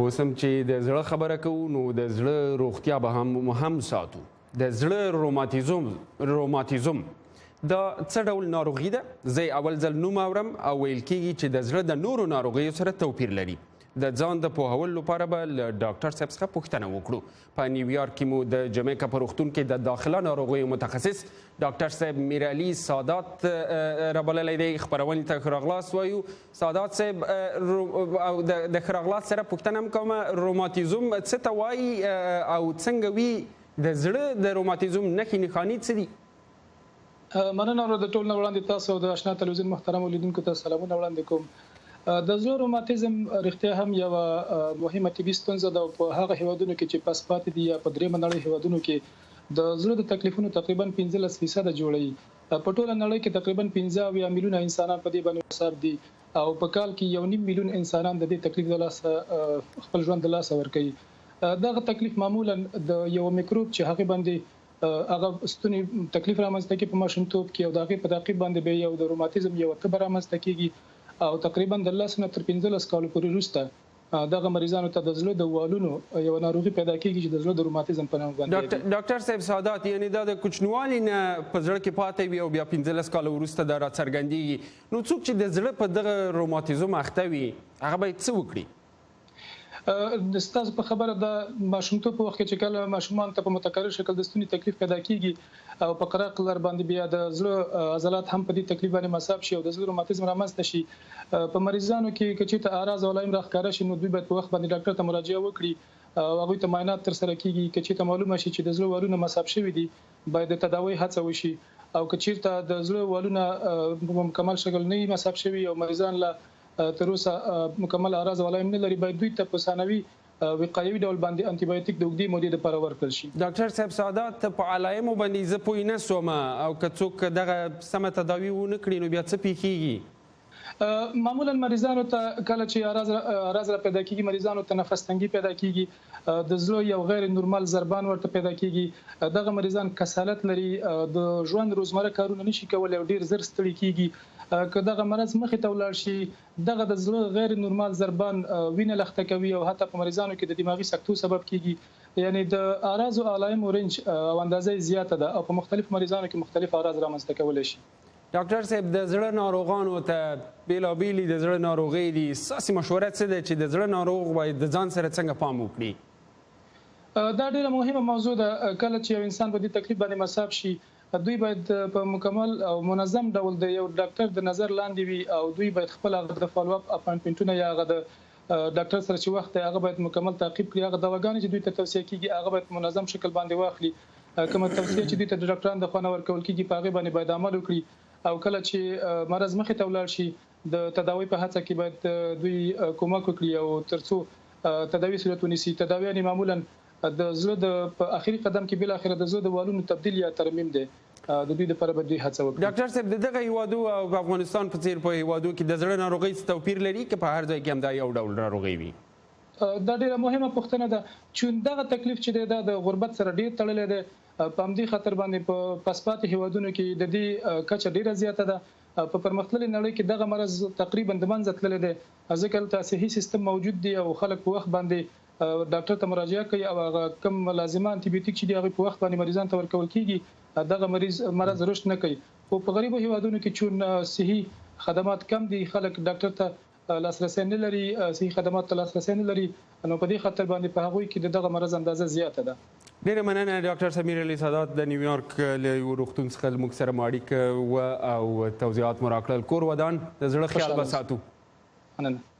اوس هم چې د زړه خبره کوو نو د زړه روغتیا به هم ساتو. د زړه روماتیزم دا څه ډول ناروغي ده؟ زه اول ځل نوم اورم او ویل کېږي چې د زړه د نورو ناروغیو سره توپیر لري. د ځان د پوهولو لپاره به له ډاکټر صاحب څخه پوښتنه وکړو. په نیویارک کې مو د جمیکا په روغتون کې د داخله ناروغیو متخصص ډاکټر صاحب میرعلي سادات رابللی دی. خپرونې ته ښه راغلاست وایو. سادات صاحب او د ښه راغلاست سره پوښتنه هم کومه، روماتیزم څه ته وایي او څنګه وي؟ د زړه د روماتیزم نښې نښانې څه دي؟ مننه د ټول نه وړاندې تاسو او د اشنا تلویزیون محترم لیدونکو ته سلامونه وړاندې کوم. د زړه روماتیزم رښتیا هم یوه مهمه طبي ستونزه ده. په هغه هیوادونو کې چې پس پاتې دي یا په درېیمه نړۍ هیوادونو کې د زړه د تکلیفونو تقریبا 15% جوړوي. په ټوله نړۍ کې تقریبا 15 میلیونه انسانان په دې باندې مصاب دي او په کال کې 1.5 میلیون انسانان د دې تکلیف د لاسه خپل ژوند د لاسه ورکوي. دغه تکلیف معمولا د یو میکروب چې هغه باندې هغه ستوني تکلیف رامنځته کوي په ماشومتوب کې او د هغې په تعقیب باندې به یو د روماتیزم یو تبه رامنځته کېږي او تقریبا د 10 نه تر 15 کالو پورې وروسته دغه مریضانو ته د زړه د والونو یو ناروغي پیدا کېږي چې د زړه د روماتیزم په نوم باندې. ډاکټر صاحب سادات، یعنی دا د کوچنیوالي نه په زړه کې پاتې وي او بیا 15 کاله وروسته دا راڅرګندېږي. نو څوک چې د زړه په دغه روماتیزم اخته وي هغه باید څه وکړي؟ ستاسو په خبره د ماشومتوب په وخت کې چې کله ماشومان ته په متکرر شکل د ستوني تکلیف پیدا کېږي او په قراق لر باندې بیا د زړه عضلات هم په دې تکلیف باندې مصاب شي او د زړه روماتیزم رامنځته شي، په مریضانو کې چې ته اعراض او علائم راښکاره شي نو دوی باید په وخت باندې ډاکټر ته مراجعه وکړي او هغوی ته معاینات ترسره کېږي. که چېرته معلومه شي چې د زړه والونه مصاب شوي دي باید د تداوۍ هڅه وشي او که چېرته د زړه والونه په مکمل شکل نه مصاب شوي او مریضان لا تر اوسه مکمل اعراض او علائم نه لري باید دوی ته په ثانوي وقایوي ډول باندې انټي بایوټیک د اوږدې مودې لپاره ورکړل شي. ډاکټر صاحب سادات، په علایمو باندې زه پوه نه سوم او که څوک دغه سمه تداوي ونه کړي نو بیا څه پیښیږي؟ معمولا مریضانو ته کله چې اعراض را پیدا کېږي مریضانو ته نفس تنګي پیدا کېږي، د زړه یو غیر نورمال ضربان ورته پیدا کېږي، دغه مریضان کسالت لري، د ژوند روزمره کارونه نشي کولی او ډیر زر ستړي کېږي. که دغه مرض مخې ته ولاړ شي دغه د زړه غیر نورمال ضربان وینه لخته کوي او حتی په مریضانو کې د دماغي سکتو سبب کېږي. یعنی د اعراض او علایمو رنج او اندازه زیاته ده او په مختلفو مریضانو کې مختلف اعراض رامنځته کولی شي. ډاکټر صاحب، د زړه ناروغانو ته بیلابیلې د زړه ناروغۍ دي، ستاسې مشوره څه ده چې د زړه ناروغ باید د ځان سره څنګه پام وکړي؟ دا ډیره مهمه موضوع ده. کله چې یو انسان په دې تکلیف باندې مصاب شي دوی باید په مکمل او منظم ډول د یو ډاکټر د نظر لاندې وي او دوی باید خپل هغه د فالو اپ اپاینټمنټونه یا هغه د ډاکټر سره چې وخت هغه باید مکمل تعقیب کړي. هغه دواګانې چې دوی ته توصیه کېږي هغه باید منظم شکل باندې واخلي. کومه توصیه چې دوی ته د ډاکټرانو د خوا نه ورکول کېږي په هغې باندې باید عمل وکړي او کله چې مرض مخې ته ولاړ شي د تداوۍ په هڅه کې باید دوی کومک وکړي او تر څو تداوي صورت ونیسي. تداوی یعنې معمولا د زړه په آخري قدم کې بالاخره د زړه د والونو تبدیل یا ترمیم دی. د دوی لپاره به دوی هڅه وکړي. ډاکټر صاحب، د دغه هیوادو او افغانستان په څیر په هیوادو کې د زړه ناروغۍ څه توپیر لري که په هر ځای کې هم دا یو ډول ناروغۍ وي؟ دا ډیره مهمه پوښتنه ده چې دغه تکلیف چې دی دا د غربت سره ډیر تړلی دی. په همدې خاطر باندې په پسپاتې هیوادونو کې د دې کچه ډیره زیاته ده. په پرمختللې نړۍ کې دغه مرض تقریبا د منځه تللی دی ځکه هلته صحي سیستم موجود دی او خلک په وخت باندې ډاکټر ته مراجعه کوي او هغه کوم لازمه انټي بایوټیک چې دی هغه په وخت باندې مریضان ته ورکول کېږي، دغه مرض رشد نه کوي. خو په غریبو هیوادونو کې چون صحي خدمات کم دي، خلک ډاکټر ته لاسرسی نه لري، صحي خدمات ته لاسرسی نه لري، نو په دې خاطر باندې په هغوی کې دغه مرض اندازه زیاته ده. ډېره مننه ډاکټر صاحب میرعلي سادات د نیویارک له یو روغتون څخه موږ سره مو اړیکه او توضیحات مو راکړل. کور ودان، د زړه خیال به ساتو. مننه.